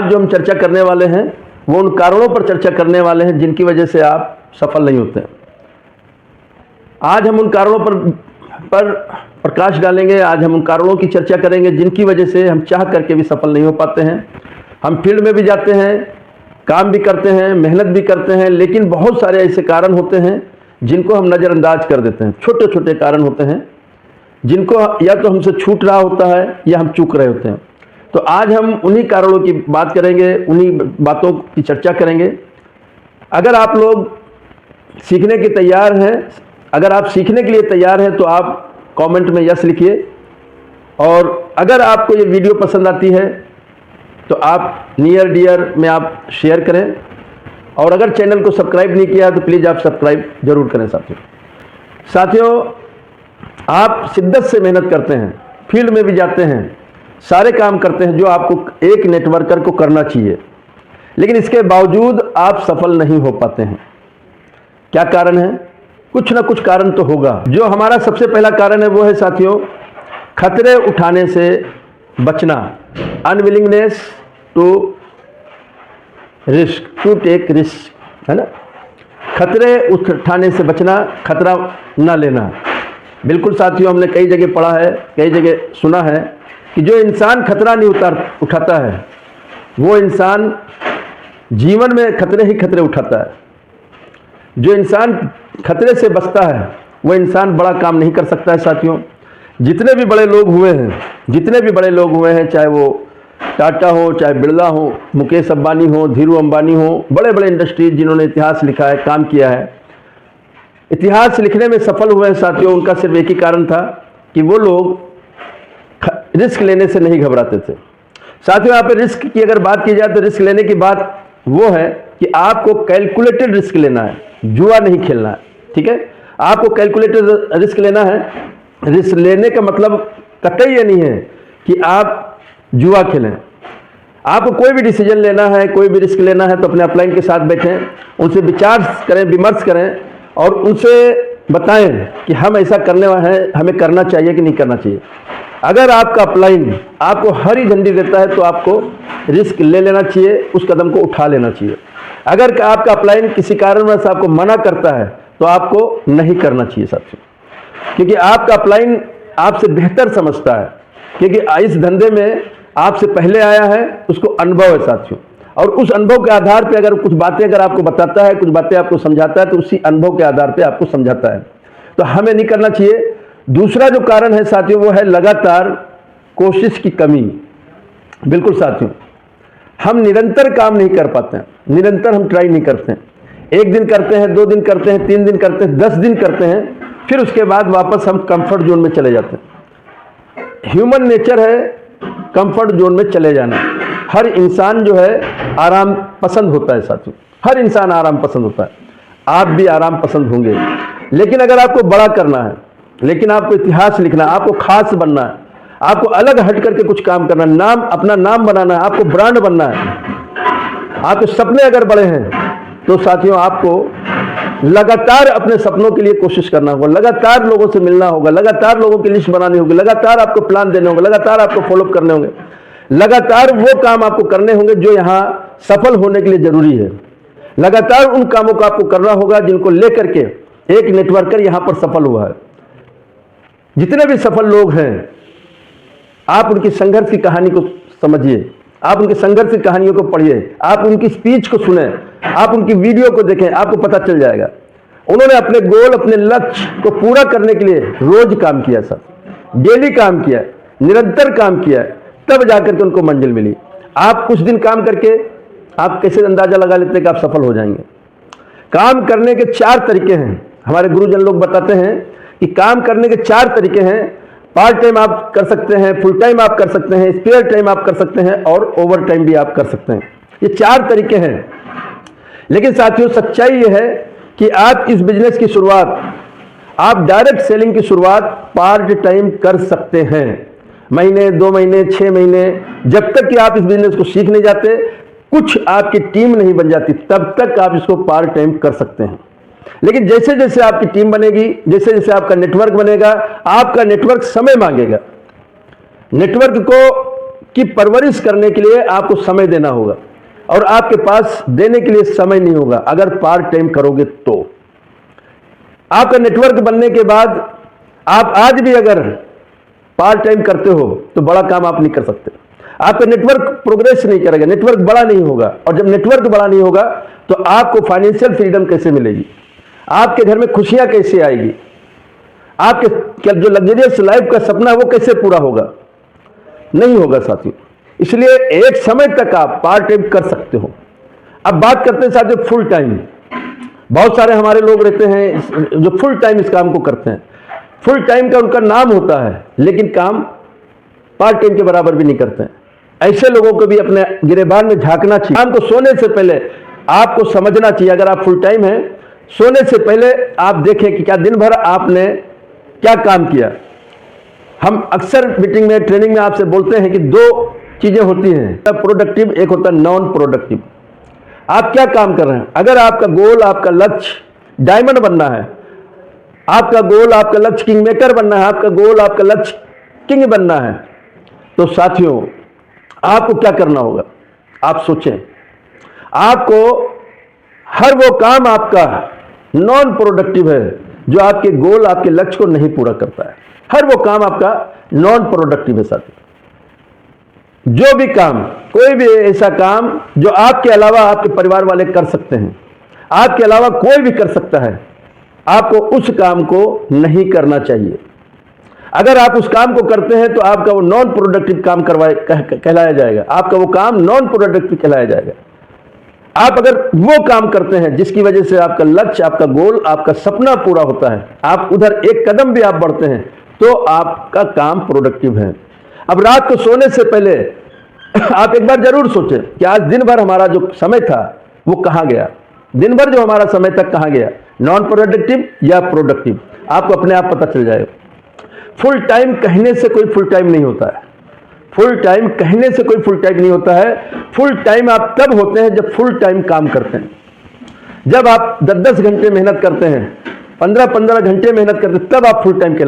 जो हम चर्चा करने वाले हैं वो उन कारणों पर चर्चा करने वाले हैं जिनकी वजह से आप सफल नहीं होते। आज हम उन कारणों पर प्रकाश डालेंगे। आज हम उन कारणों की चर्चा करेंगे जिनकी वजह से हम चाह करके भी सफल नहीं हो पाते हैं। हम फील्ड में भी जाते हैं, काम भी करते हैं, मेहनत भी करते हैं, लेकिन बहुत सारे ऐसे कारण होते हैं जिनको हम नज़रअंदाज कर देते हैं। छोटे छोटे कारण होते हैं जिनको या तो हमसे छूट रहा होता है या हम चूक रहे होते हैं। तो आज हम उन्हीं कारणों की बात करेंगे, उन्हीं बातों की चर्चा करेंगे। अगर आप लोग सीखने के तैयार हैं, अगर आप सीखने के लिए तैयार हैं तो आप कमेंट में यस लिखिए, और अगर आपको ये वीडियो पसंद आती है तो आप नियर डियर में आप शेयर करें, और अगर चैनल को सब्सक्राइब नहीं किया तो प्लीज़ आप सब्सक्राइब जरूर करें। साथियों, आप शिद्दत से मेहनत करते हैं, फील्ड में भी जाते हैं, सारे काम करते हैं जो आपको एक नेटवर्कर को करना चाहिए, लेकिन इसके बावजूद आप सफल नहीं हो पाते हैं। क्या कारण है? कुछ ना कुछ कारण तो होगा। जो हमारा सबसे पहला कारण है वो है साथियों, खतरे उठाने से बचना। Unwillingness to risk, to take risk, है ना। खतरे उठाने से बचना, खतरा ना लेना। बिल्कुल साथियों, हमने कई जगह पढ़ा है, कई जगह सुना है कि जो इंसान खतरा नहीं उठाता है वो इंसान जीवन में खतरे ही खतरे उठाता है। जो इंसान खतरे से बचता है वो इंसान बड़ा काम नहीं कर सकता है। साथियों, जितने भी बड़े लोग हुए हैं, चाहे वो टाटा हो, चाहे बिरला हो, मुकेश अंबानी हो, धीरू अंबानी हो, बड़े बड़े इंडस्ट्रीज जिन्होंने इतिहास लिखा है, काम किया है, इतिहास लिखने में सफल हुए हैं साथियों, उनका सिर्फ एक ही कारण था कि वो लोग रिस्क लेने से नहीं घबराते थे। साथियों, यहाँ पे रिस्क की अगर बात की जाए तो रिस्क लेने की बात वो है कि आपको कैलकुलेटेड रिस्क लेना है, जुआ नहीं खेलना है। ठीक है, आपको कैलकुलेटेड रिस्क लेना है। रिस्क लेने का मतलब कतई ये नहीं है कि आप जुआ खेलें। आपको कोई भी डिसीजन लेना है, कोई भी रिस्क लेना है तो अपने अपलाइन के साथ बैठें, उनसे विचार करें, विमर्श करें, और उनसे बताएं कि हम ऐसा करने वाले हैं, हमें करना चाहिए कि नहीं करना चाहिए। अगर आपका अपलाइन आपको हरी झंडी देता है तो आपको रिस्क ले लेना चाहिए, उस कदम को उठा लेना चाहिए। अगर आपका अपलाइन किसी कारणवश आपको मना करता है तो आपको नहीं करना चाहिए साथियों, क्योंकि आपका अपलाइन आपसे बेहतर समझता है, क्योंकि इस धंधे में आपसे पहले आया है, उसको अनुभव है साथियों, और उस अनुभव के आधार पे अगर कुछ बातें अगर आपको बताता है, कुछ बातें आपको समझाता है, तो उसी अनुभव के आधार पे आपको समझाता है। तो हमें नहीं करना चाहिए। दूसरा जो कारण है साथियों वो है लगातार कोशिश की कमी। बिल्कुल साथियों, हम निरंतर काम नहीं कर पाते हैं, निरंतर हम ट्राई नहीं करते हैं। एक दिन करते हैं, 2 दिन करते हैं, 3 दिन करते हैं, 10 दिन करते हैं, फिर उसके बाद वापस हम कंफर्ट जोन में चले जाते हैं। ह्यूमन नेचर है कंफर्ट जोन में चले जाना। हर इंसान जो है आराम पसंद होता है साथियों, हर इंसान आराम पसंद होता है। आप भी आराम पसंद होंगे, लेकिन अगर आपको बड़ा करना है, लेकिन आपको इतिहास लिखना है, आपको खास बनना है, आपको अलग हट करके कुछ काम करना है, नाम अपना नाम बनाना है, आपको ब्रांड बनना है, आपके सपने अगर बड़े हैं तो साथियों आपको लगातार अपने सपनों के लिए कोशिश करना होगा, लगातार लोगों से मिलना होगा, लगातार लोगों की लिस्ट बनानी होगी, लगातार आपको प्लान देने होंगे, लगातार आपको फॉलोअप करने होंगे, लगातार वो काम आपको करने होंगे जो यहाँ सफल होने के लिए जरूरी है। लगातार उन कामों को आपको करना होगा जिनको लेकर के एक नेटवर्कर यहाँ पर सफल हुआ है। जितने भी सफल लोग हैं, आप उनकी संघर्ष की कहानी को समझिए, आप उनके संघर्ष की कहानियों को पढ़िए, आप उनकी स्पीच को सुने, आप उनकी वीडियो को देखें, आपको पता चल जाएगा। उन्होंने अपने गोल, अपने लक्ष्य को पूरा करने के लिए रोज काम किया, सर डेली काम किया, निरंतर काम किया, तब जाकर के उनको मंजिल मिली। आप कुछ दिन काम करके आप कैसे अंदाजा लगा लेते हैं कि आप सफल हो जाएंगे? काम करने के 4 तरीके हैं। हमारे गुरुजन लोग बताते हैं कि काम करने के 4 तरीके हैं। पार्ट टाइम आप कर सकते हैं, फुल टाइम आप कर सकते हैं, स्पेयर टाइम आप कर सकते हैं, और ओवर टाइम भी आप कर सकते हैं। ये 4 तरीके हैं। लेकिन साथियों, सच्चाई ये है कि आप इस बिजनेस की शुरुआत, आप डायरेक्ट सेलिंग की शुरुआत पार्ट टाइम कर सकते हैं। महीने, 2 महीने, 6 महीने, जब तक कि आप इस बिजनेस को सीख नहीं जाते, कुछ आपकी टीम नहीं बन जाती, तब तक आप इसको पार्ट टाइम कर सकते हैं। लेकिन जैसे जैसे आपकी टीम बनेगी, जैसे जैसे आपका नेटवर्क बनेगा, आपका नेटवर्क समय मांगेगा। नेटवर्क को की परवरिश करने के लिए आपको समय देना होगा, और आपके पास देने के लिए समय नहीं होगा अगर पार्ट टाइम करोगे तो। आपका नेटवर्क बनने के बाद आप आज भी अगर पार्ट टाइम करते हो तो बड़ा काम आप नहीं कर सकते। आपका नेटवर्क प्रोग्रेस नहीं करेगा, नेटवर्क बड़ा नहीं होगा, और जब नेटवर्क बड़ा नहीं होगा तो आपको फाइनेंशियल फ्रीडम कैसे मिलेगी, आपके घर में खुशियां कैसे आएगी, आपके जो लग्जरियस लाइफ का सपना है वो कैसे पूरा होगा? नहीं होगा साथियों। इसलिए एक समय तक आप पार्ट टाइम कर सकते हो। अब बात करते हैं साथियों फुल टाइम। बहुत सारे हमारे लोग रहते हैं जो फुल टाइम इस काम को करते हैं। फुल टाइम का उनका नाम होता है लेकिन काम पार्ट टाइम के बराबर भी नहीं करते हैं। ऐसे लोगों को भी अपने गिरेबान में झांकना चाहिए। काम को सोने से पहले आपको समझना चाहिए। अगर आप फुल टाइम हैं, सोने से पहले आप देखें कि क्या दिन भर आपने क्या काम किया। हम अक्सर मीटिंग में, ट्रेनिंग में आपसे बोलते हैं कि दो चीजें होती हैं, प्रोडक्टिव, एक होता है नॉन प्रोडक्टिव। आप क्या काम कर रहे हैं? अगर आपका गोल, आपका लक्ष्य डायमंड बनना है, आपका गोल, आपका लक्ष्य किंग मेकर बनना है, आपका गोल, आपका लक्ष्य किंग बनना है, तो साथियों आपको क्या करना होगा? आप सोचें। आपको हर वो काम आपका नॉन प्रोडक्टिव है जो आपके गोल, आपके लक्ष्य को नहीं पूरा करता है। हर वो काम आपका नॉन प्रोडक्टिव है साथियों। जो भी काम, कोई भी ऐसा काम जो आपके अलावा आपके परिवार वाले कर सकते हैं, आपके अलावा कोई भी कर सकता है, आपको उस काम को नहीं करना चाहिए। अगर आप उस काम को करते हैं तो आपका वो नॉन प्रोडक्टिव काम कहलाया जाएगा। आपका वो काम नॉन प्रोडक्टिव कहलाया जाएगा। आप अगर वो काम करते हैं जिसकी वजह से आपका लक्ष्य, आपका गोल, आपका सपना पूरा होता है, आप उधर एक कदम भी आप बढ़ते हैं, तो आपका काम प्रोडक्टिव है। अब रात को सोने से पहले आप एक बार जरूर सोचें कि आज दिन भर हमारा जो समय था वो कहां गया। दिन भर जो हमारा समय तक कहां गया, नॉन प्रोडक्टिव या प्रोडक्टिव, आपको अपने आप पता चल जाएगा। फुल टाइम कहने से कोई फुल टाइम नहीं होता है। फुल टाइम कहने से कोई फुल टाइम नहीं होता है। फुल टाइम आप तब होते हैं जब फुल टाइम काम करते हैं। जब आप 10-10 घंटे मेहनत करते हैं, 15-15 घंटे मेहनत करते हैं, तब आप फुल टाइम कहलाते हैं।